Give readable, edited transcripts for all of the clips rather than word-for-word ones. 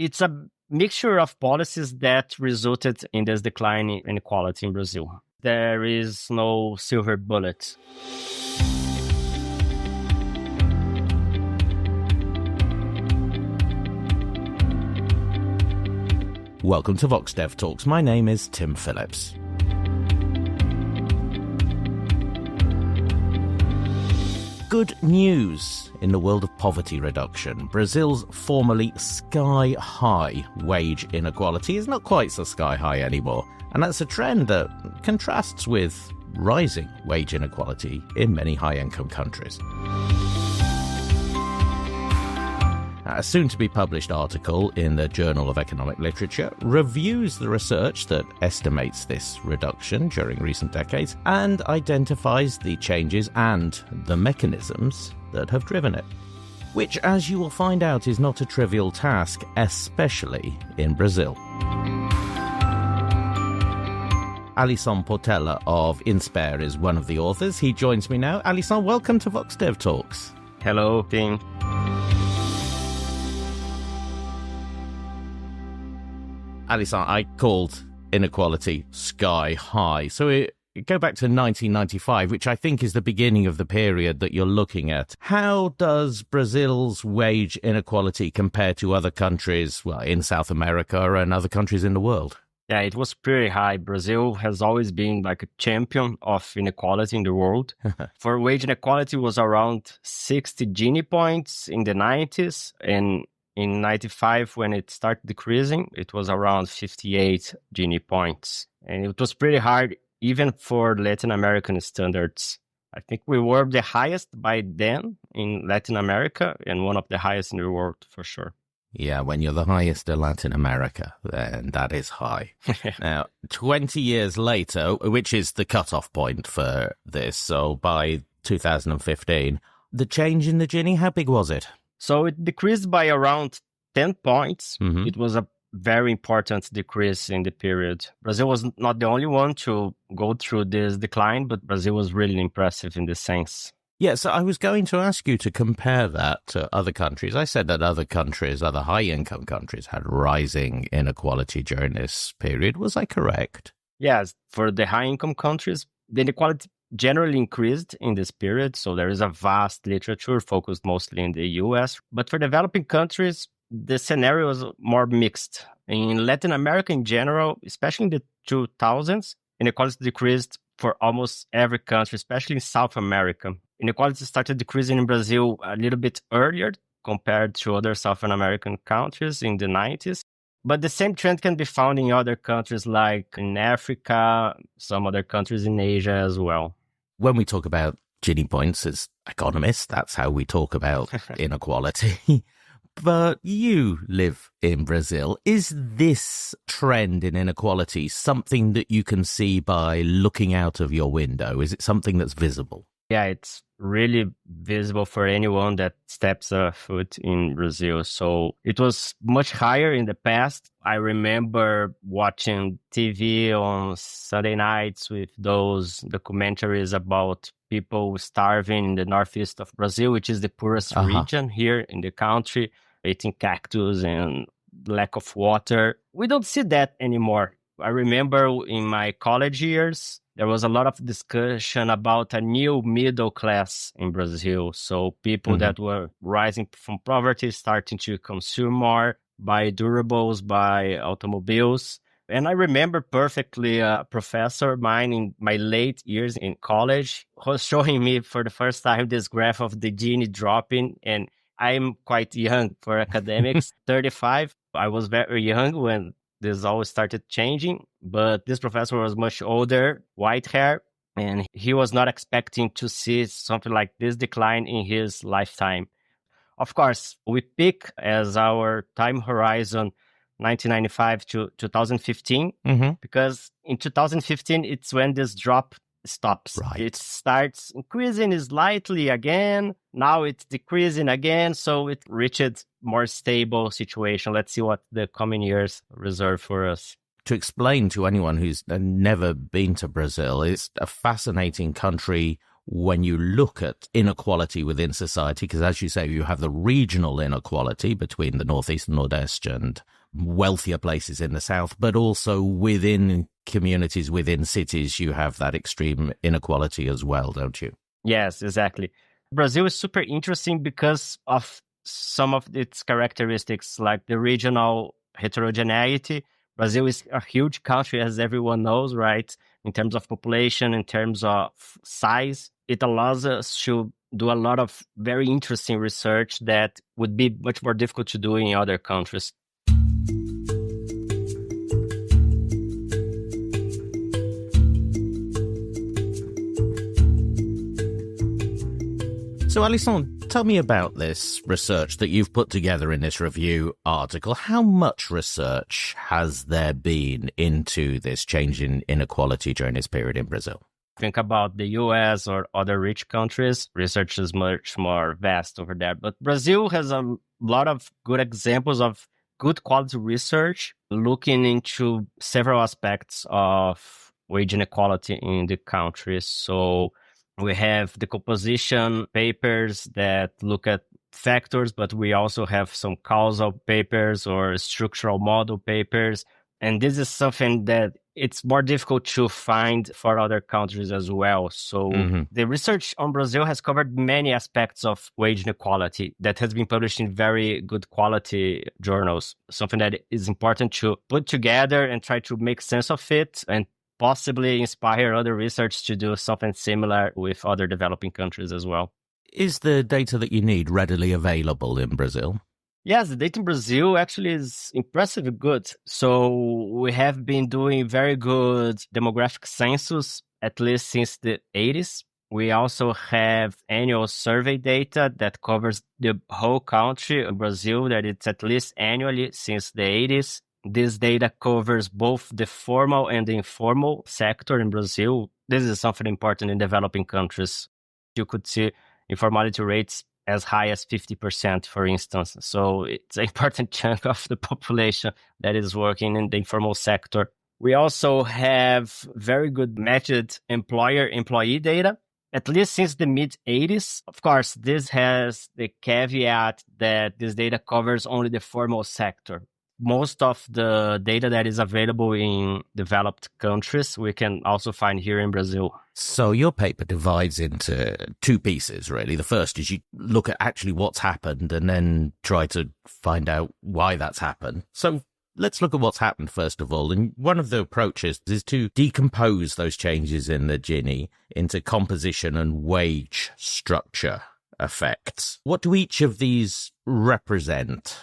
It's a mixture of policies that resulted in this decline in inequality in Brazil. There is no silver bullet. Welcome to VoxDevTalks. My name is Tim Phillips. Good news in the world of poverty reduction. Brazil's formerly sky-high wage inequality is not quite so sky-high anymore, and that's a trend that contrasts with rising wage inequality in many high-income countries. A soon-to-be-published article in the Journal of Economic Literature reviews the research that estimates this reduction during recent decades and identifies the changes and the mechanisms that have driven it. Which, as you will find out, is not a trivial task, especially in Brazil. Alysson Portella of Insper is one of the authors. He joins me now. Alysson, welcome to VoxDevTalks. Hello, Tim. Alysson, I called inequality sky high. So go back to 1995, which I think is the beginning of the period that you're looking at. How does Brazil's wage inequality compare to other countries, well, in South America and other countries in the world? Yeah, it was pretty high. Brazil has always been like a champion of inequality in the world. For wage inequality was around 60 Gini points in the 90s, and in 95, when it started decreasing, it was around 58 Gini points. And it was pretty hard, even for Latin American standards. I think we were the highest by then in Latin America and one of the highest in the world, for sure. Yeah, when you're the highest in Latin America, then that is high. Now, 20 years later, which is the cutoff point for this, so by 2015, the change in the Gini, how big was it? So it decreased by around 10 points. Mm-hmm. It was a very important decrease in the period. Brazil was not the only one to go through this decline, but Brazil was really impressive in this sense. Yeah, so I was going to ask you to compare that to other countries. I said that other countries, other high-income countries, had rising inequality during this period. Was I correct? Yes, for the high-income countries, the inequality generally increased in this period. So there is a vast literature focused mostly in the US. But for developing countries, the scenario was more mixed. In Latin America in general, especially in the 2000s, inequality decreased for almost every country, especially in South America. Inequality started decreasing in Brazil a little bit earlier compared to other South American countries in the 90s. But the same trend can be found in other countries like in Africa, some other countries in Asia as well. When we talk about Gini points as economists, that's how we talk about inequality. But you live in Brazil. Is this trend in inequality something that you can see by looking out of your window? Is it something that's visible? Yeah, it's really visible for anyone that steps a foot in Brazil. So it was much higher in the past. I remember watching TV on Sunday nights with those documentaries about people starving in the northeast of Brazil, which is the poorest region here in the country, eating cactus and lack of water. We don't see that anymore. I remember in my college years, there was a lot of discussion about a new middle class in Brazil. So people that were rising from poverty, starting to consume more, buy durables, buy automobiles. And I remember perfectly a professor of mine in my late years in college was showing me for the first time this graph of the Gini dropping. And I'm quite young for academics, 35. I was very young when this all started changing, but this professor was much older, white hair, and he was not expecting to see something like this decline in his lifetime. Of course, we pick as our time horizon 1995 to 2015, because in 2015, it's when this drop stops. Right. It starts increasing slightly again. Now it's decreasing again. So it reached more stable situation. Let's see what the coming years reserve for us. To explain to anyone who's never been to Brazil, it's a fascinating country when you look at inequality within society, because as you say, you have the regional inequality between the Northeast and Nordest and wealthier places in the South, but also within communities, within cities, you have that extreme inequality as well, don't you? Yes, exactly. Brazil is super interesting because of some of its characteristics, like the regional heterogeneity. Brazil is a huge country, as everyone knows, right? In terms of population, in terms of size, it allows us to do a lot of very interesting research that would be much more difficult to do in other countries. So, Alysson, tell me about this research that you've put together in this review article. How much research has there been into this change in inequality during this period in Brazil? Think about the US or other rich countries, research is much more vast over there. But Brazil has a lot of good examples of good quality research looking into several aspects of wage inequality in the country. So we have the composition papers that look at factors, but we also have some causal papers or structural model papers. And this is something that it's more difficult to find for other countries as well. So the research on Brazil has covered many aspects of wage inequality that has been published in very good quality journals, something that is important to put together and try to make sense of it and possibly inspire other research to do something similar with other developing countries as well. Is the data that you need readily available in Brazil? Yes, the data in Brazil actually is impressively good. So we have been doing very good demographic census, at least since the 80s. We also have annual survey data that covers the whole country of Brazil, that it's at least annually since the 80s. This data covers both the formal and the informal sector in Brazil. This is something important in developing countries. You could see informality rates as high as 50%, for instance. So it's an important chunk of the population that is working in the informal sector. We also have very good matched employer-employee data, at least since the mid-80s. Of course, this has the caveat that this data covers only the formal sector. Most of the data that is available in developed countries, we can also find here in Brazil. So your paper divides into two pieces, really. The first is you look at actually what's happened and then try to find out why that's happened. So let's look at what's happened first of all. And one of the approaches is to decompose those changes in the Gini into composition and wage structure effects. What do each of these represent?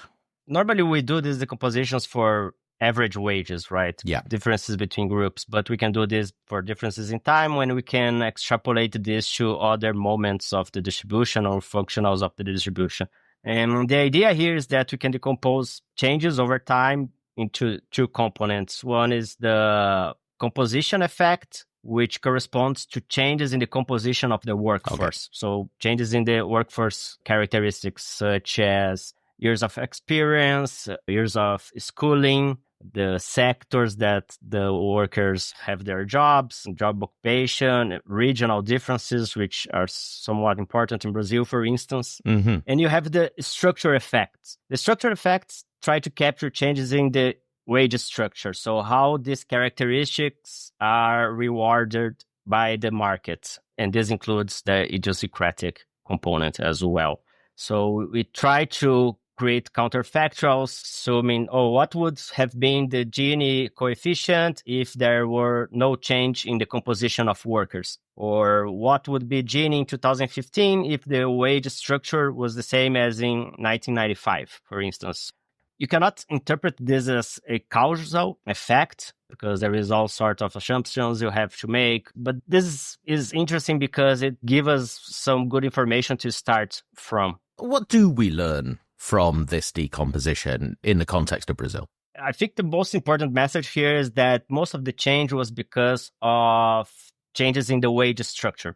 Normally, we do these decompositions for average wages, right? Yeah. Differences between groups, but we can do this for differences in time when we can extrapolate this to other moments of the distribution or functionals of the distribution. And the idea here is that we can decompose changes over time into two components. One is the composition effect, which corresponds to changes in the composition of the workforce. Okay. So changes in the workforce characteristics such as years of experience, years of schooling, the sectors that the workers have their jobs, job occupation, regional differences, which are somewhat important in Brazil, for instance. And you have the structure effects. The structure effects try to capture changes in the wage structure. So how these characteristics are rewarded by the market. And this includes the idiosyncratic component as well. So we try to create counterfactuals, assuming, what would have been the Gini coefficient if there were no change in the composition of workers? Or what would be Gini in 2015 if the wage structure was the same as in 1995, for instance? You cannot interpret this as a causal effect because there is all sorts of assumptions you have to make. But this is interesting because it gives us some good information to start from. What do we learn from this decomposition in the context of Brazil? I think the most important message here is that most of the change was because of changes in the wage structure.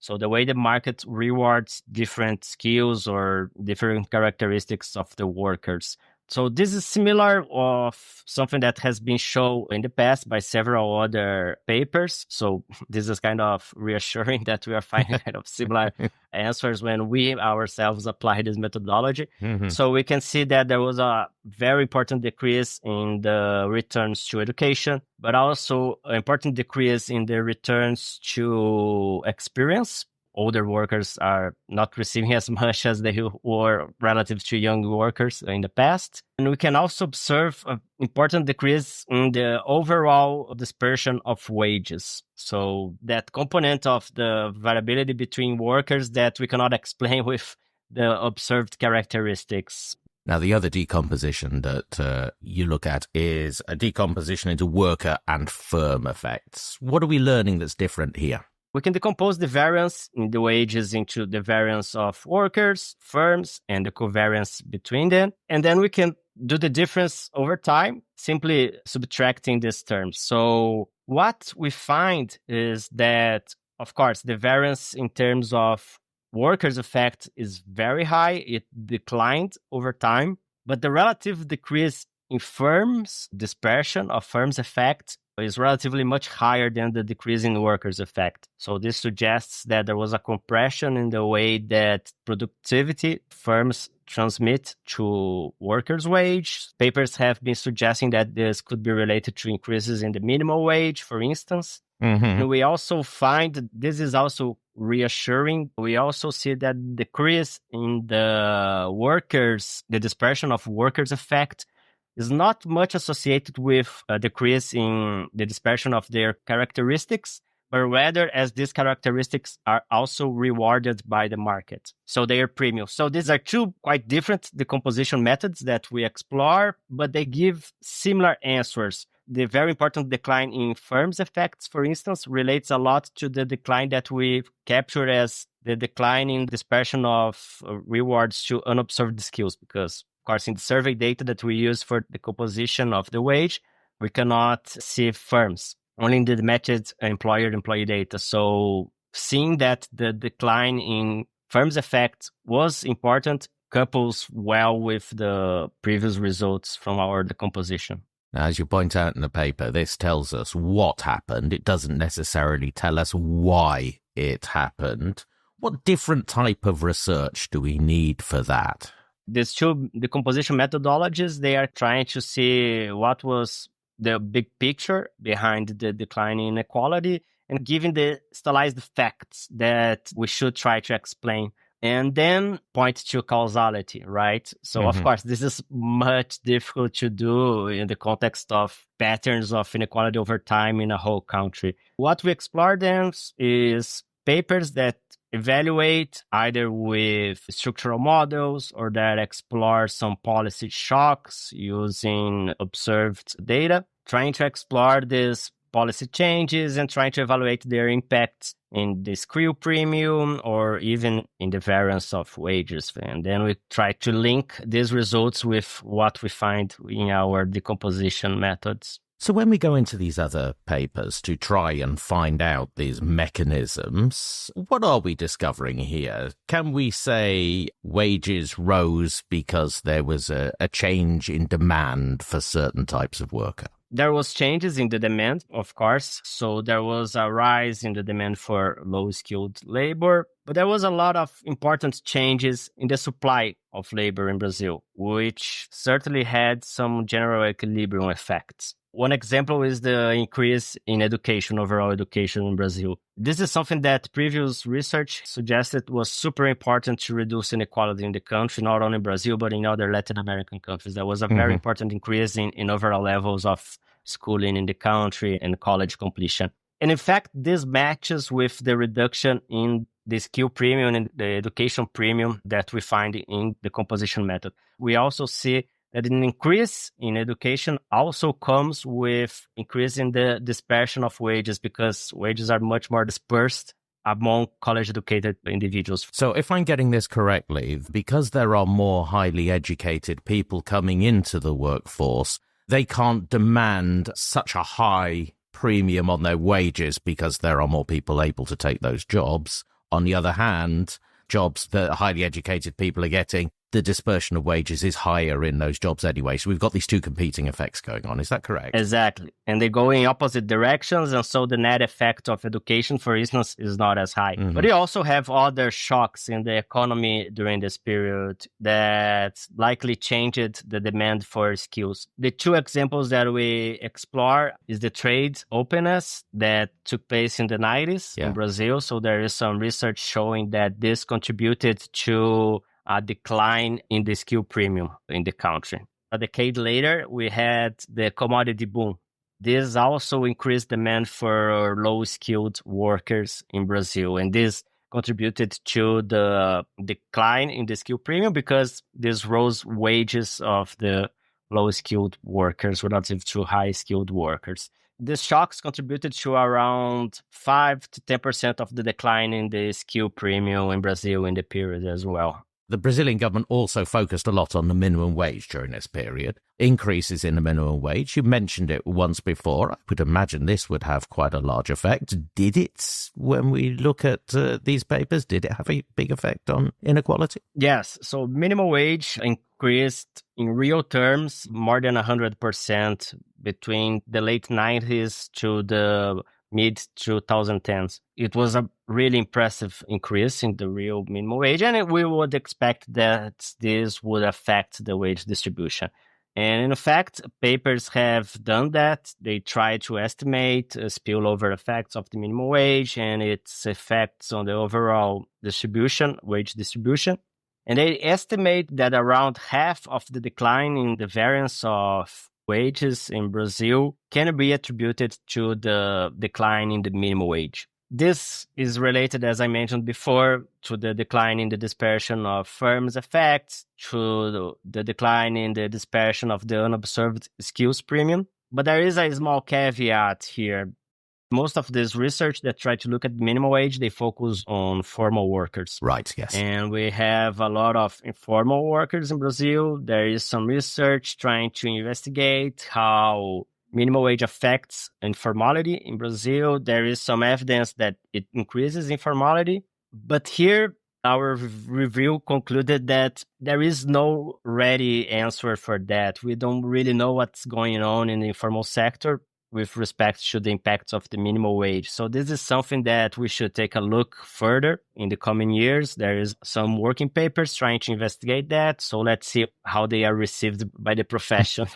So the way the market rewards different skills or different characteristics of the workers. So this is similar of something that has been shown in the past by several other papers. So this is kind of reassuring that we are finding kind of similar answers when we ourselves apply this methodology. So we can see that there was a very important decrease in the returns to education, but also an important decrease in the returns to experience. Older workers are not receiving as much as they were relative to young workers in the past. And we can also observe an important decrease in the overall dispersion of wages. So that component of the variability between workers that we cannot explain with the observed characteristics. Now, the other decomposition that you look at is a decomposition into worker and firm effects. What are we learning that's different here? We can decompose the variance in the wages into the variance of workers, firms, and the covariance between them. And then we can do the difference over time, simply subtracting these terms. So what we find is that, of course, the variance in terms of workers' effect is very high. It declined over time, but the relative decrease in firms' dispersion of firms' effect is relatively much higher than the decrease in workers' effect. So this suggests that there was a compression in the way that productivity firms transmit to workers' wage. Papers have been suggesting that this could be related to increases in the minimum wage, for instance. And we also find, this is also reassuring, we also see that decrease in the dispersion of workers' effect is not much associated with a decrease in the dispersion of their characteristics, but rather as these characteristics are also rewarded by the market. So they are premium. So these are two quite different decomposition methods that we explore, but they give similar answers. The very important decline in firms' effects, for instance, relates a lot to the decline that we capture as the decline in dispersion of rewards to unobserved skills, because of course, in the survey data that we use for the composition of the wage, we cannot see firms, only in the matched employer-employee data. So seeing that the decline in firms' effect was important couples well with the previous results from our decomposition. Now, as you point out in the paper, this tells us what happened. It doesn't necessarily tell us why it happened. What different type of research do we need for that? These two decomposition methodologies, they are trying to see what was the big picture behind the decline in inequality and giving the stylized facts that we should try to explain, and then point to causality, right? So, of course, this is much difficult to do in the context of patterns of inequality over time in a whole country. What we explore then is papers that evaluate either with structural models or that explore some policy shocks using observed data, trying to explore these policy changes and trying to evaluate their impacts in the screw premium or even in the variance of wages. And then we try to link these results with what we find in our decomposition methods. So when we go into these other papers to try and find out these mechanisms, what are we discovering here? Can we say wages rose because there was a change in demand for certain types of worker? There was changes in the demand, of course. So there was a rise in the demand for low-skilled labor, but there was a lot of important changes in the supply of labor in Brazil, which certainly had some general equilibrium effects. One example is the increase in education, overall education in Brazil. This is something that previous research suggested was super important to reduce inequality in the country, not only in Brazil, but in other Latin American countries. There was a very important increase in overall levels of schooling in the country and college completion. And in fact, this matches with the reduction in the skill premium and the education premium that we find in the composition method. We also see that an increase in education also comes with increase in the dispersion of wages, because wages are much more dispersed among college-educated individuals. So if I'm getting this correctly, because there are more highly educated people coming into the workforce, they can't demand such a high premium on their wages because there are more people able to take those jobs. On the other hand, jobs that highly educated people are getting the dispersion of wages is higher in those jobs anyway. So we've got these two competing effects going on. Is that correct? Exactly. And they go in opposite directions. And so the net effect of education, for instance, is not as high. Mm-hmm. But you also have other shocks in the economy during this period that likely changed the demand for skills. The two examples that we explore is the trade openness that took place in the 90s in Brazil. So there is some research showing that this contributed to a decline in the skill premium in the country. A decade later, we had the commodity boom. This also increased demand for low-skilled workers in Brazil. And this contributed to the decline in the skill premium because this rose wages of the low-skilled workers relative to high-skilled workers. These shocks contributed to around 5 to 10% of the decline in the skill premium in Brazil in the period as well. The Brazilian government also focused a lot on the minimum wage during this period. Increases in the minimum wage. You mentioned it once before. I would imagine this would have quite a large effect. Did it, when we look at these papers, did it have a big effect on inequality? Yes. So minimum wage increased in real terms more than 100% between the late 90s to the mid-2010s. It was a really impressive increase in the real minimum wage, and we would expect that this would affect the wage distribution. And in fact, papers have done that. They try to estimate spillover effects of the minimum wage and its effects on the overall distribution, wage distribution. And they estimate that around half of the decline in the variance of wages in Brazil can be attributed to the decline in the minimum wage. This is related, as I mentioned before, to the decline in the dispersion of firms' effects, to the decline in the dispersion of the unobserved skills premium. But there is a small caveat here. Most of this research that try to look at minimum wage, they focus on formal workers. Right, yes. And we have a lot of informal workers in Brazil. There is some research trying to investigate how minimum wage affects informality in Brazil. There is some evidence that it increases informality. But here, our review concluded that there is no ready answer for that. We don't really know what's going on in the informal sector with respect to the impacts of the minimum wage. So this is something that we should take a look further in the coming years. There is some working papers trying to investigate that. So let's see how they are received by the profession.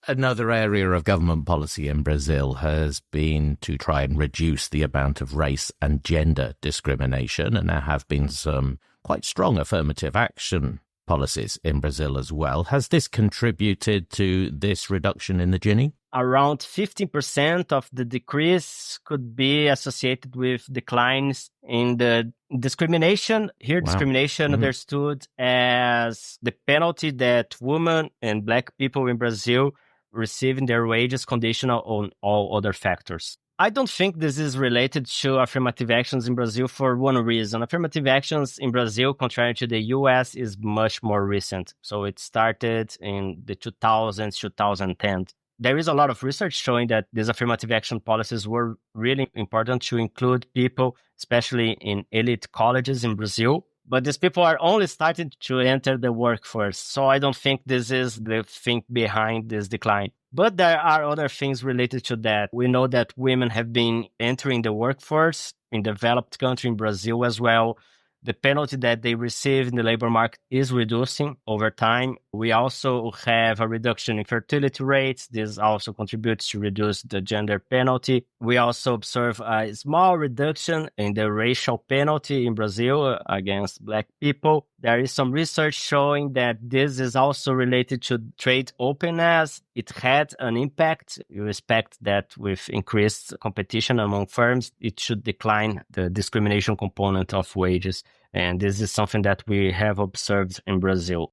Another area of government policy in Brazil has been to try and reduce the amount of race and gender discrimination. And there have been some quite strong affirmative action policies in Brazil as well. Has this contributed to this reduction in the Gini? Around 15% of the decrease could be associated with declines in the discrimination. Here, wow. Discrimination understood as the penalty that women and Black people in Brazil receiving their wages conditional on all other factors. I don't think this is related to affirmative actions in Brazil for one reason. Affirmative actions in Brazil, contrary to the US, is much more recent. So it started in the 2000s, 2010. There is a lot of research showing that these affirmative action policies were really important to include people, especially in elite colleges in Brazil. But these people are only starting to enter the workforce. So I don't think this is the thing behind this decline. But there are other things related to that. We know that women have been entering the workforce in developed country in Brazil as well. The penalty that they receive in the labor market is reducing over time. We also have a reduction in fertility rates. This also contributes to reduce the gender penalty. We also observe a small reduction in the racial penalty in Brazil against Black people. There is some research showing that this is also related to trade openness. It had an impact. You expect that with increased competition among firms, it should decline the discrimination component of wages. And this is something that we have observed in Brazil.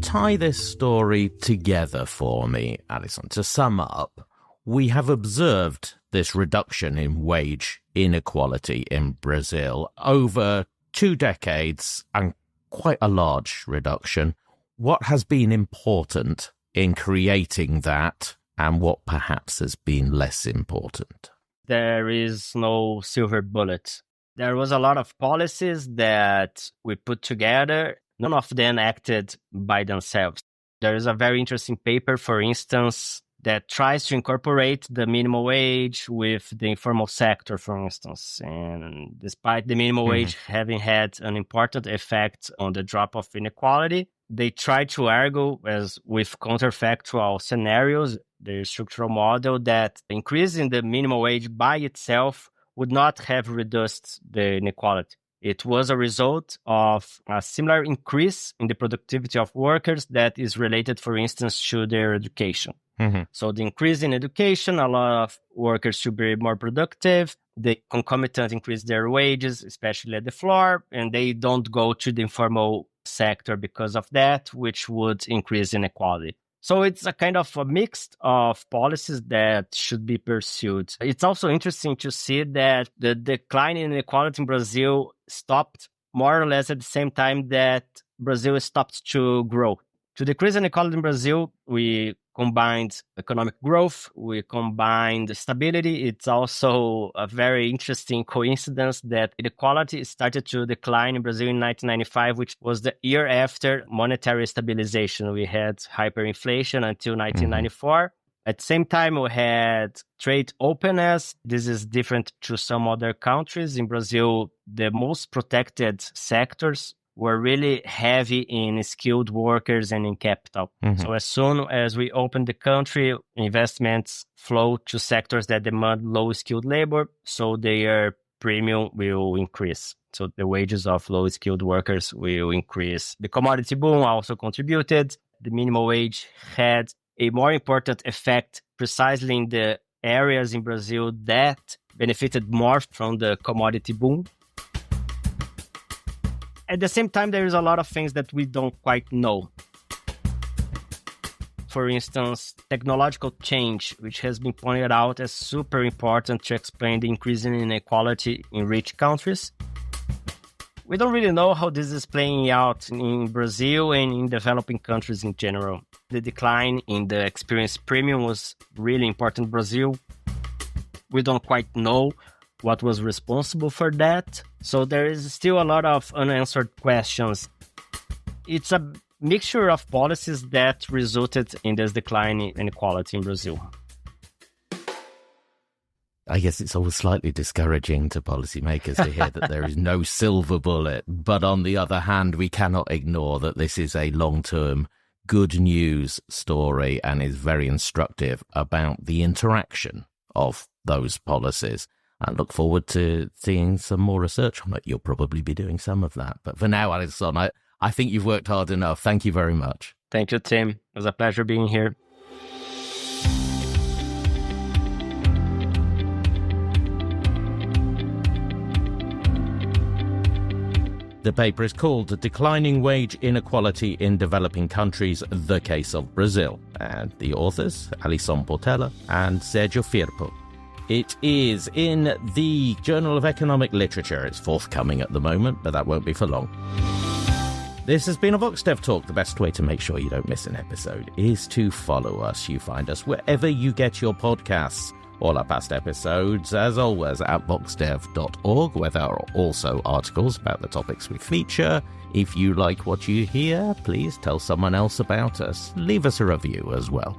Tie this story together for me, Alysson. To sum up, we have observed this reduction in wage inequality in Brazil over 2 decades, and quite a large reduction. What has been important in creating that and what perhaps has been less important? There is no silver bullet. There was a lot of policies that we put together. None of them acted by themselves. There is a very interesting paper, for instance, that tries to incorporate the minimum wage with the informal sector, for instance. And despite the minimum wage having had an important effect on the drop of inequality, they try to argue, as with counterfactual scenarios, the structural model, that increasing the minimum wage by itself would not have reduced the inequality. It was a result of a similar increase in the productivity of workers that is related, for instance, to their education. So the increase in education, a lot of workers should be more productive. The concomitant increase their wages, especially at the floor, and they don't go to the informal sector because of that, which would increase inequality. So it's a kind of a mix of policies that should be pursued. It's also interesting to see that the decline in inequality in Brazil stopped more or less at the same time that Brazil stopped to grow. To decrease inequality in Brazil, we combined economic growth, we combined stability. It's also a very interesting coincidence that inequality started to decline in Brazil in 1995, which was the year after monetary stabilization. We had hyperinflation until 1994. At the same time, we had trade openness. This is different to some other countries. In Brazil, the most protected sectors were really heavy in skilled workers and in capital. So as soon as we open the country, investments flow to sectors that demand low-skilled labor, so their premium will increase. So the wages of low-skilled workers will increase. The commodity boom also contributed. The minimum wage had a more important effect precisely in the areas in Brazil that benefited more from the commodity boom. At the same time, there is a lot of things that we don't quite know. For instance, technological change, which has been pointed out as super important to explain the increasing inequality in rich countries. We don't really know how this is playing out in Brazil and in developing countries in general. The decline in the experience premium was really important in Brazil. We don't quite know what was responsible for that. So there is still a lot of unanswered questions. It's a mixture of policies that resulted in this decline in inequality in Brazil. I guess it's always slightly discouraging to policymakers to hear that there is no silver bullet. But on the other hand, we cannot ignore that this is a long-term good news story and is very instructive about the interaction of those policies. I look forward to seeing some more research on it. You'll probably be doing some of that. But for now, Alysson, I think you've worked hard enough. Thank you very much. Thank you, Tim. It was a pleasure being here. The paper is called Declining Wage Inequality in Developing Countries, The Case of Brazil. And the authors, Alysson Portella and Sergio Firpo. It is in the Journal of Economic Literature. It's forthcoming at the moment, but that won't be for long. This has been a VoxDevTalk. The best way to make sure you don't miss an episode is to follow us. You find us wherever you get your podcasts. All our past episodes, as always, at VoxDev.org, where there are also articles about the topics we feature. If you like what you hear, please tell someone else about us. Leave us a review as well.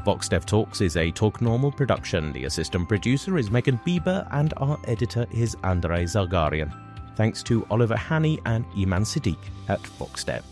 VoxDevTalks is a Talk Normal production. The assistant producer is Megan Bieber and our editor is Andrei Zargarian. Thanks to Oliver Haney and Iman Siddiq at VoxDev.